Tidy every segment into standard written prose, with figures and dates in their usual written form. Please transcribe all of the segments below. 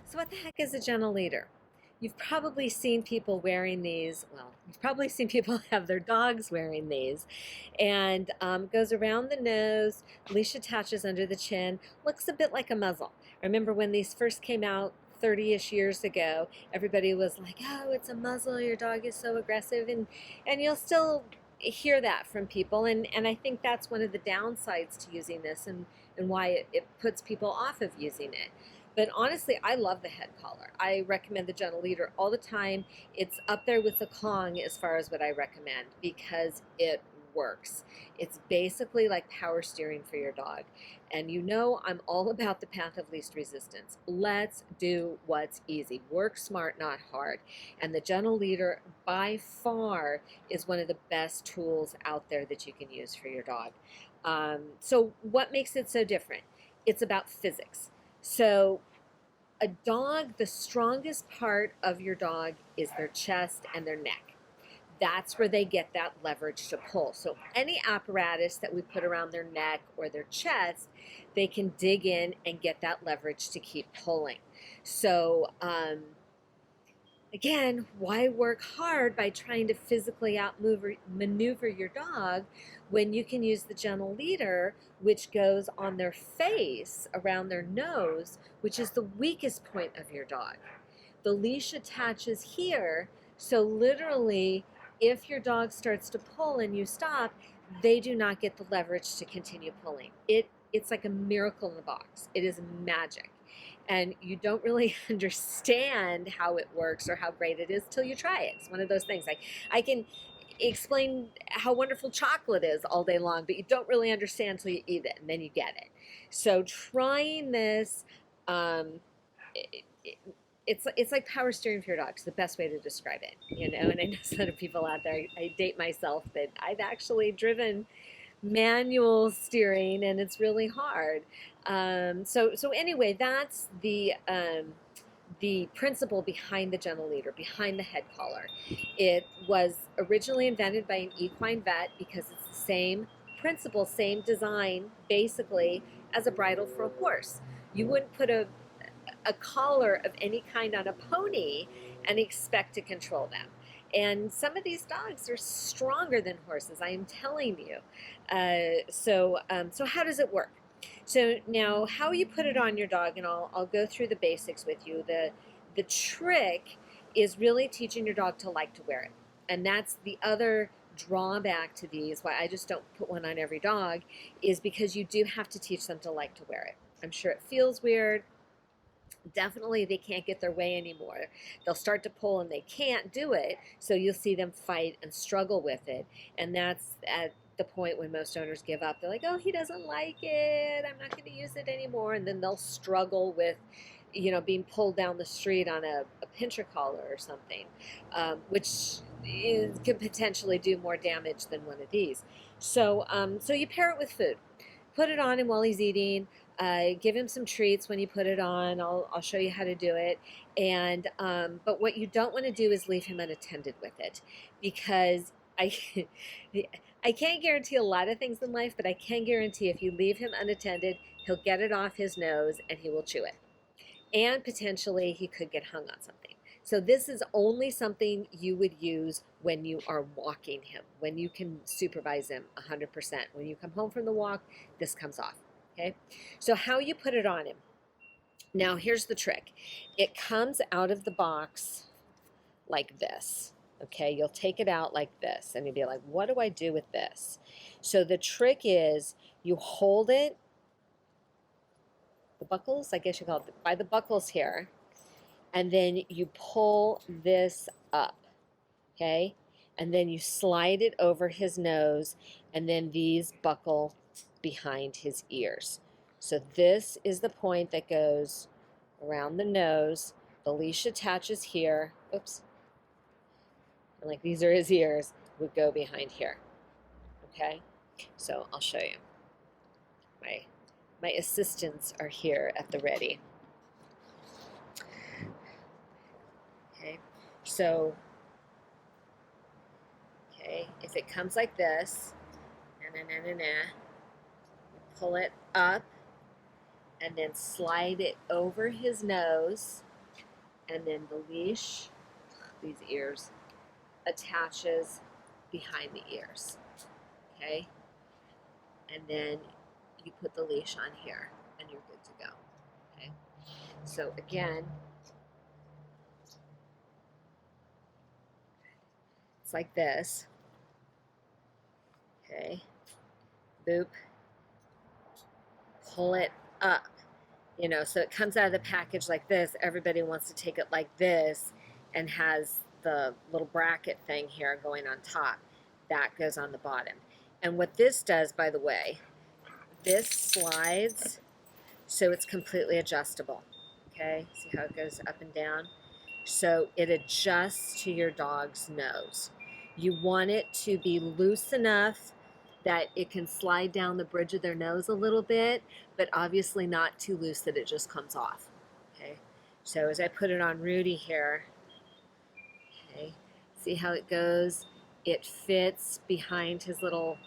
So what the heck is a gentle leader? You've probably seen people wearing these. Well, you've probably seen people have their dogs wearing these. And goes around the nose, leash attaches under the chin, looks a bit like a muzzle. I remember when these first came out 30-ish years ago, everybody was like, oh, it's a muzzle, your dog is so aggressive. And you'll still hear that from people. And I think that's one of the downsides to using this and why it puts people off of using it. But honestly, I love the head collar. I recommend the Gentle Leader all the time. It's up there with the Kong as far as what I recommend because it works. It's basically like power steering for your dog. And you know I'm all about the path of least resistance. Let's do what's easy. Work smart, not hard. And the Gentle Leader by far is one of the best tools out there that you can use for your dog. So what makes it so different? It's about physics. So a dog, the strongest part of your dog is their chest and their neck. That's where they get that leverage to pull. So any apparatus that we put around their neck or their chest, they can dig in and get that leverage to keep pulling. So again, why work hard by trying to physically outmaneuver your dog when you can use the Gentle Leader, which goes on their face, around their nose, which is the weakest point of your dog. The leash attaches here, so literally, if your dog starts to pull and you stop, they do not get the leverage to continue pulling. It's like a miracle in the box. It is magic. And you don't really understand how it works or how great it is till you try it. It's one of those things. Like I can explain how wonderful chocolate is all day long, but you don't really understand until you eat it, and then you get it. So trying this, it, it, it's like power steering for your dog. It's the best way to describe it, you know. And I know some of the people out there. I date myself, but I've actually driven manual steering, and it's really hard. So anyway, that's the principle behind the Gentle Leader, behind the head collar. It was originally invented by an equine vet because it's the same principle, same design, basically, as a bridle for a horse. You wouldn't put a collar of any kind on a pony and expect to control them. And some of these dogs are stronger than horses, I am telling you. So how does it work? So now how you put it on your dog, and I'll go through the basics with you. The trick is really teaching your dog to like to wear it. And that's the other drawback to these, why I just don't put one on every dog, is because you do have to teach them to like to wear it. I'm sure it feels weird. Definitely they can't get their way anymore. They'll start to pull and they can't do it, so you'll see them fight and struggle with it. And that's at the point when most owners give up. They're like, oh, he doesn't like it, I'm not going to use it anymore. And then they'll struggle with, you know, being pulled down the street on a pincher collar or something, which could potentially do more damage than one of these. So you pair it with food. Put it on him while he's eating. Give him some treats when you put it on. I'll show you how to do it. And but what you don't want to do is leave him unattended with it, because I can't guarantee a lot of things in life, but I can guarantee if you leave him unattended, he'll get it off his nose and he will chew it. And potentially he could get hung on something. So this is only something you would use when you are walking him, when you can supervise him 100%. When you come home from the walk, this comes off. Okay, so how you put it on him. Now here's the trick. It comes out of the box like this. Okay, you'll take it out like this and you'll be like, what do I do with this? So the trick is you hold it, the buckles, I guess you call it, by the buckles here, and then you pull this up, okay? And then you slide it over his nose, and then these buckle behind his ears. So this is the point that goes around the nose. The leash attaches here. Oops. And like these are his ears, would go behind here. Okay? So I'll show you. My assistants are here at the ready. Okay? So, okay, if it comes like this, pull it up and then slide it over his nose, and then the leash, these ears, attaches behind the ears, okay? And then you put the leash on here and you're good to go, okay? So again, it's like this, okay? Boop, pull it up, so it comes out of the package like this. Everybody wants to take it like this and has the little bracket thing here going on top. That goes on the bottom. And what this does, by the way, this slides so it's completely adjustable. Okay, see how it goes up and down? So it adjusts to your dog's nose. You want it to be loose enough that it can slide down the bridge of their nose a little bit, but obviously not too loose that it just comes off. Okay, so as I put it on Rudy here, okay, see how it goes? It fits behind his little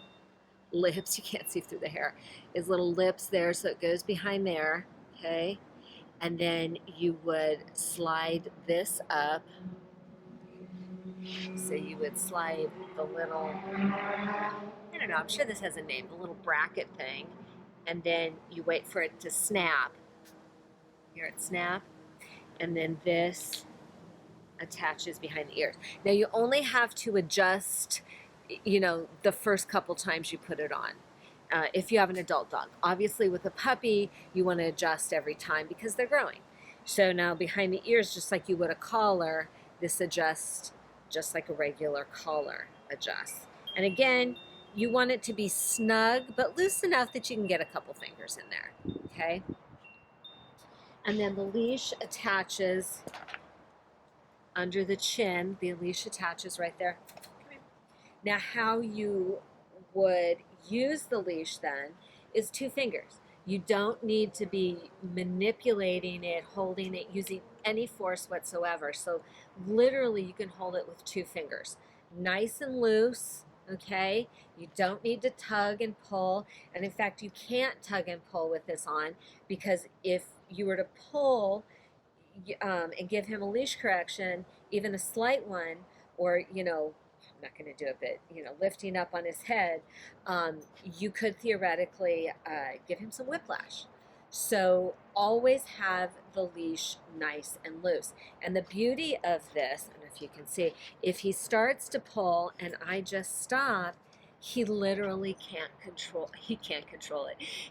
lips. You can't see through the hair. His little lips there, so it goes behind there, okay? And then you would slide this up. So you would slide the little, I don't know, I'm sure this has a name, the little bracket thing. And then you wait for it to snap. Hear it snap. And then this attaches behind the ears. Now you only have to adjust, the first couple times you put it on. If you have an adult dog. Obviously with a puppy, you want to adjust every time because they're growing. So now behind the ears, just like you would a collar, this adjusts just like a regular collar adjusts. And again, you want it to be snug, but loose enough that you can get a couple fingers in there, okay? And then the leash attaches under the chin. The leash attaches right there. Now how you would use the leash then is 2 fingers. You don't need to be manipulating it, holding it, using any force whatsoever. So literally you can hold it with 2 fingers. Nice and loose, okay? You don't need to tug and pull. And in fact, you can't tug and pull with this on, because if you were to pull and give him a leash correction, even a slight one, or, I'm not going to do it, but lifting up on his head, you could theoretically give him some whiplash. So always have the leash nice and loose. And the beauty of this, I don't know if you can see, if he starts to pull and I just stop, he literally can't control it.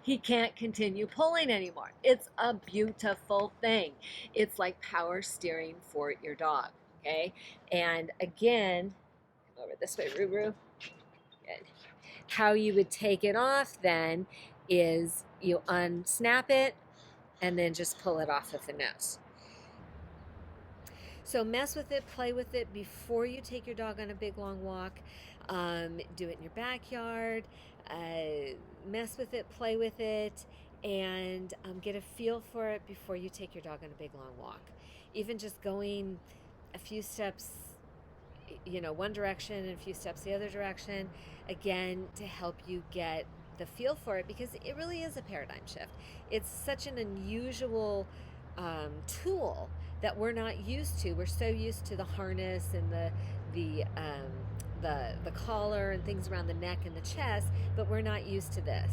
He can't continue pulling anymore. It's a beautiful thing. It's like power steering for your dog, okay? And again, over this way, Ruru. Good. How you would take it off then is you unsnap it and then just pull it off with the nose. So mess with it, play with it before you take your dog on a big long walk. Do it in your backyard. Mess with it, play with it, and get a feel for it before you take your dog on a big long walk. Even just going a few steps one direction and a few steps the other direction, again, to help you get the feel for it, because it really is a paradigm shift. It's such an unusual tool that we're not used to. We're so used to the harness and the collar and things around the neck and the chest, but we're not used to this,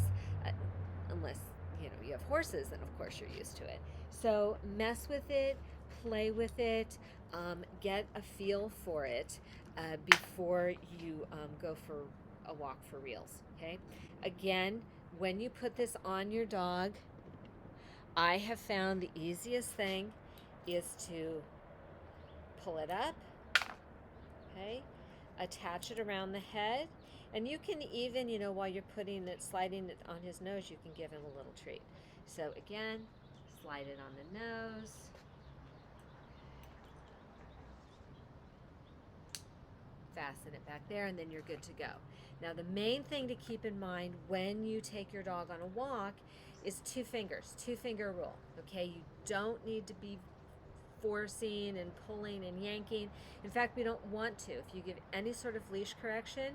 unless you have horses, and of course you're used to it. So mess with it, play with it, get a feel for it before you go for a walk for reals, okay? Again, when you put this on your dog, I have found the easiest thing is to pull it up, okay? Attach it around the head, and you can even, while you're sliding it on his nose, you can give him a little treat. So again, slide it on the nose. Fasten it back there, and then you're good to go. Now the main thing to keep in mind when you take your dog on a walk is 2 fingers, 2-finger rule, okay? You don't need to be forcing and pulling and yanking. In fact, we don't want to. If you give any sort of leash correction,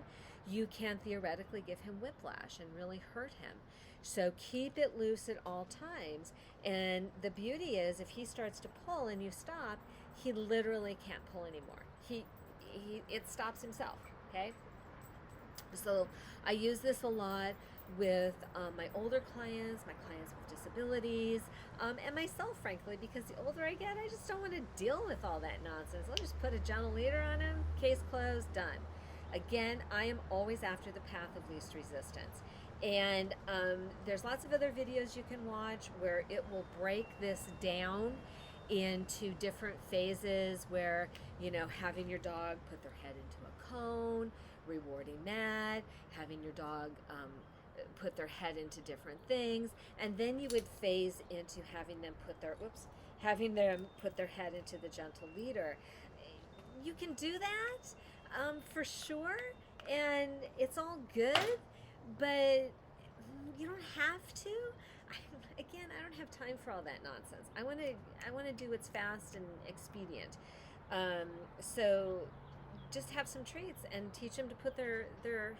you can theoretically give him whiplash and really hurt him. So keep it loose at all times. And the beauty is, if he starts to pull and you stop, he literally can't pull anymore. It stops himself. Okay. So I use this a lot with my older clients, my clients with disabilities, and myself, frankly, because the older I get, I just don't want to deal with all that nonsense. I'll just put a gentle leader on him, case closed, done. Again, I am always after the path of least resistance. And there's lots of other videos you can watch where it will break this down into different phases where, you know, having your dog put their head into a cone, rewarding that, having your dog put their head into different things, and then you would phase into having them put their head into the gentle leader. You can do that for sure, and it's all good, but you don't have to. I don't have time for all that nonsense. I want to do what's fast and expedient. So just have some treats and teach them to put their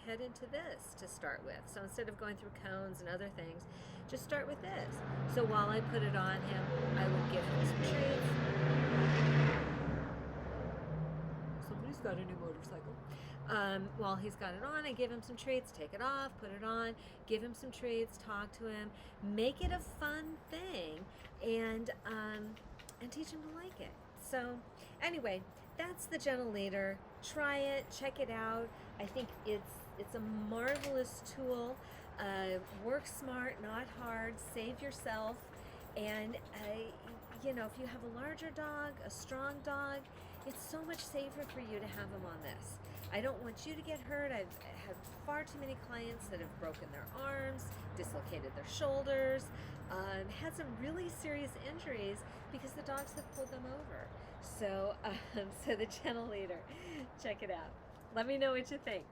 head into this to start with. So instead of going through cones and other things, just start with this. So while I put it on him, I would give him some treats. Somebody's got a new motorcycle. While he's got it on, I give him some treats, take it off, put it on, give him some treats, talk to him, make it a fun thing, and teach him to like it. So anyway, that's the gentle leader. Try it, check it out. I think it's a marvelous tool. Work smart, not hard. Save yourself. And you know, if you have a larger dog, a strong dog, it's so much safer for you to have him on this. I don't want you to get hurt. I've had far too many clients that have broken their arms, dislocated their shoulders, had some really serious injuries because the dogs have pulled them over. So, so the gentle leader, check it out. Let me know what you think.